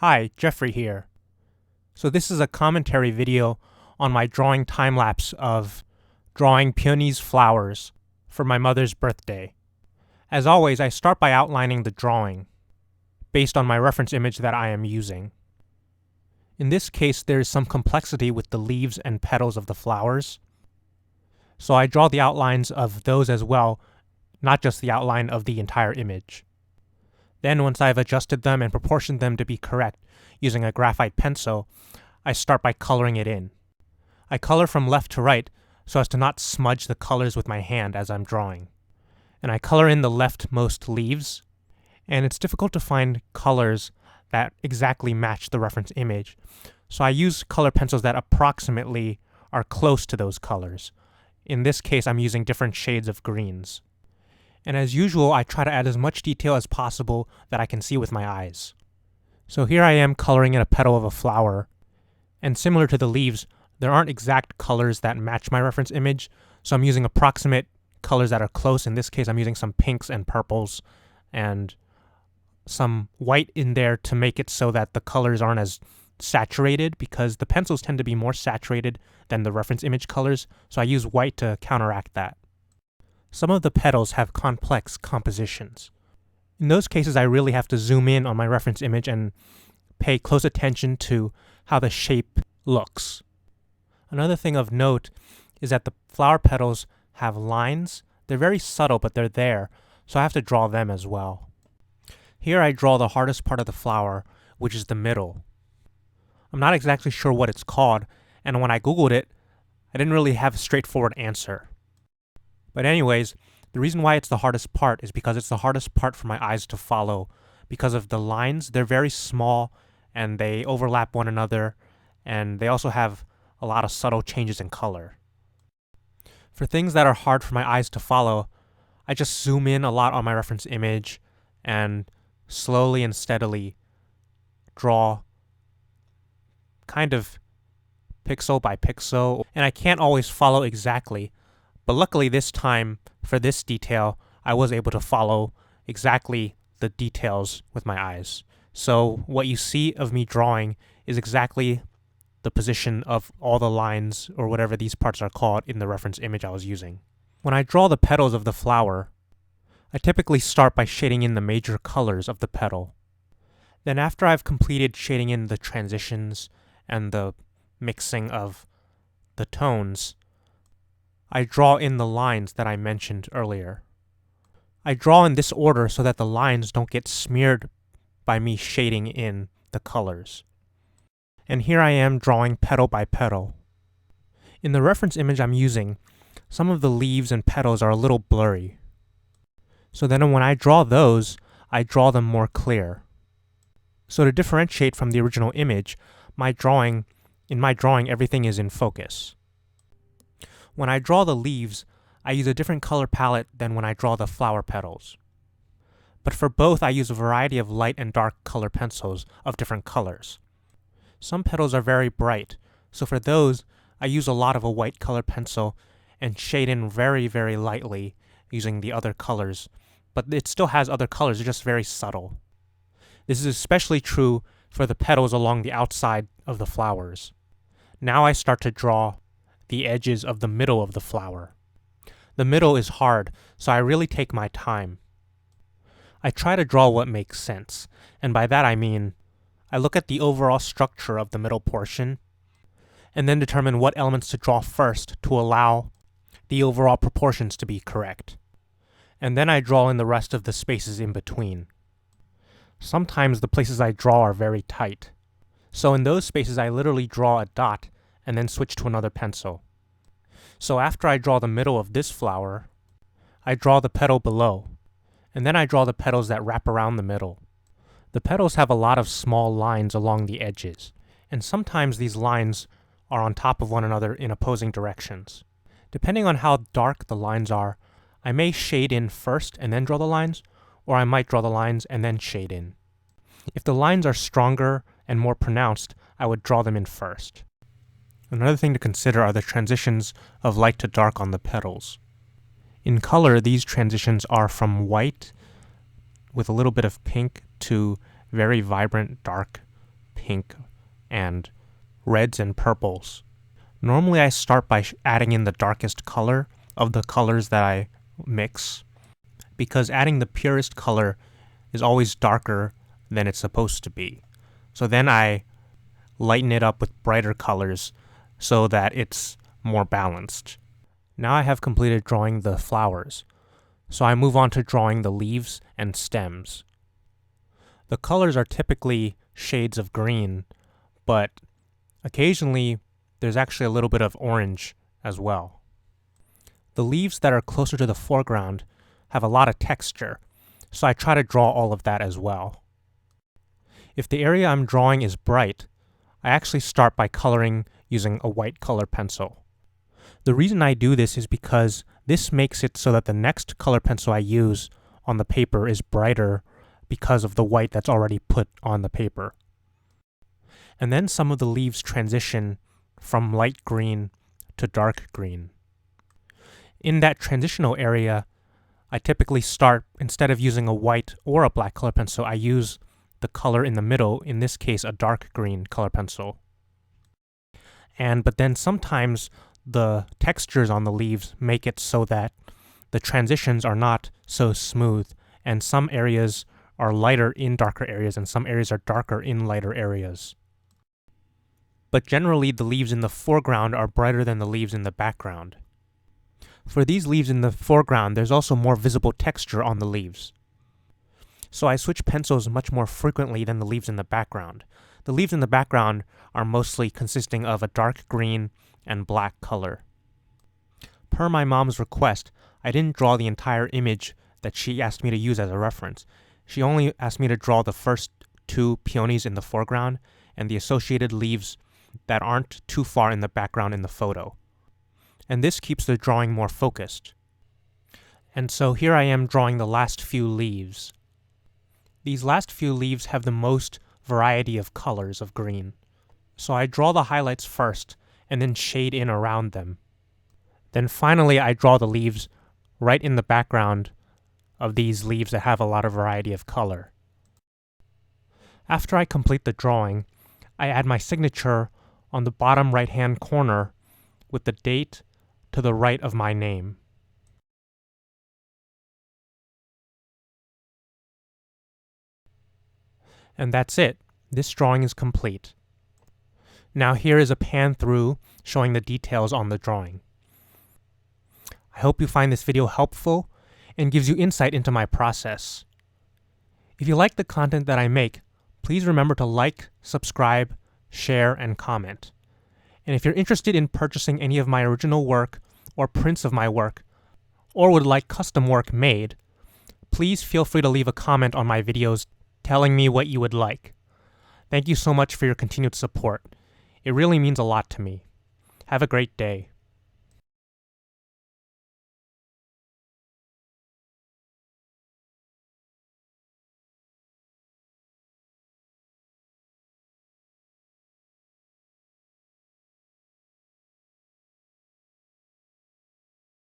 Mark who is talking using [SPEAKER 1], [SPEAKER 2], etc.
[SPEAKER 1] Hi, Jeffrey here. So this is a commentary video on my drawing time-lapse of drawing peonies flowers for my mother's birthday. As always, I start by outlining the drawing based on my reference image that I am using. In this case, there is some complexity with the leaves and petals of the flowers, so I draw the outlines of those as well, not just the outline of the entire image. Then, once I've adjusted them and proportioned them to be correct using a graphite pencil, I start by coloring it in. I color from left to right so as to not smudge the colors with my hand as I'm drawing. And I color in the leftmost leaves, and it's difficult to find colors that exactly match the reference image, so I use color pencils that approximately are close to those colors. In this case, I'm using different shades of greens. And as usual, I try to add as much detail as possible that I can see with my eyes. So here I am coloring in a petal of a flower, and similar to the leaves, there aren't exact colors that match my reference image, so I'm using approximate colors that are close. In this case, I'm using some pinks and purples, and some white in there to make it so that the colors aren't as saturated, because the pencils tend to be more saturated than the reference image colors, so I use white to counteract that. Some of the petals have complex compositions. In those cases, I really have to zoom in on my reference image and pay close attention to how the shape looks. Another thing of note is that the flower petals have lines. They're very subtle, but they're there, so I have to draw them as well. Here I draw the hardest part of the flower, which is the middle. I'm not exactly sure what it's called, and when I Googled it, I didn't really have a straightforward answer. But anyways, the reason why it's the hardest part is because it's the hardest part for my eyes to follow. Because of the lines, they're very small and they overlap one another, and they also have a lot of subtle changes in color. For things that are hard for my eyes to follow, I just zoom in a lot on my reference image and slowly and steadily draw kind of pixel by pixel, and I can't always follow exactly. But luckily this time, for this detail, I was able to follow exactly the details with my eyes. So what you see of me drawing is exactly the position of all the lines, or whatever these parts are called, in the reference image I was using. When I draw the petals of the flower, I typically start by shading in the major colors of the petal. Then after I've completed shading in the transitions and the mixing of the tones, I draw in the lines that I mentioned earlier. I draw in this order so that the lines don't get smeared by me shading in the colors. And here I am drawing petal by petal. In the reference image I'm using, some of the leaves and petals are a little blurry. So then when I draw those, I draw them more clear. So to differentiate from the original image, in my drawing everything is in focus. When I draw the leaves, I use a different color palette than when I draw the flower petals. But for both, I use a variety of light and dark color pencils of different colors. Some petals are very bright, so for those, I use a lot of a white color pencil and shade in very, very lightly using the other colors. But it still has other colors, they're just very subtle. This is especially true for the petals along the outside of the flowers. Now I start to draw the edges of the middle of the flower. The middle is hard, so I really take my time. I try to draw what makes sense, and by that I mean, I look at the overall structure of the middle portion, and then determine what elements to draw first to allow the overall proportions to be correct. And then I draw in the rest of the spaces in between. Sometimes the places I draw are very tight, so in those spaces I literally draw a dot and then switch to another pencil. So after I draw the middle of this flower, I draw the petal below, and then I draw the petals that wrap around the middle. The petals have a lot of small lines along the edges, and sometimes these lines are on top of one another in opposing directions. Depending on how dark the lines are, I may shade in first and then draw the lines, or I might draw the lines and then shade in. If the lines are stronger and more pronounced, I would draw them in first. Another thing to consider are the transitions of light to dark on the petals. In color, these transitions are from white with a little bit of pink to very vibrant dark pink, and reds and purples. Normally I start by adding in the darkest color of the colors that I mix, because adding the purest color is always darker than it's supposed to be. So then I lighten it up with brighter colors so that it's more balanced. Now I have completed drawing the flowers, so I move on to drawing the leaves and stems. The colors are typically shades of green, but occasionally there's actually a little bit of orange as well. The leaves that are closer to the foreground have a lot of texture, so I try to draw all of that as well. If the area I'm drawing is bright, I actually start by coloring using a white color pencil. The reason I do this is because this makes it so that the next color pencil I use on the paper is brighter because of the white that's already put on the paper. And then some of the leaves transition from light green to dark green. In that transitional area, I typically start, instead of using a white or a black color pencil, I use the color in the middle, in this case a dark green color pencil. But then sometimes the textures on the leaves make it so that the transitions are not so smooth, and some areas are lighter in darker areas and some areas are darker in lighter areas. But generally the leaves in the foreground are brighter than the leaves in the background. For these leaves in the foreground, there's also more visible texture on the leaves. So I switch pencils much more frequently than the leaves in the background. The leaves in the background are mostly consisting of a dark green and black color. Per my mom's request, I didn't draw the entire image that she asked me to use as a reference. She only asked me to draw the first two peonies in the foreground and the associated leaves that aren't too far in the background in the photo. And this keeps the drawing more focused. And so here I am drawing the last few leaves. These last few leaves have the most variety of colors of green. So I draw the highlights first and then shade in around them. Then finally I draw the leaves right in the background of these leaves that have a lot of variety of color. After I complete the drawing, I add my signature on the bottom right-hand corner with the date to the right of my name. And that's it. This drawing is complete. Now here is a pan through showing the details on the drawing. I hope you find this video helpful and gives you insight into my process. If you like the content that I make, please remember to like, subscribe, share, and comment. And if you're interested in purchasing any of my original work or prints of my work, or would like custom work made, please feel free to leave a comment on my videos telling me what you would like. Thank you so much for your continued support. It really means a lot to me. Have a great day.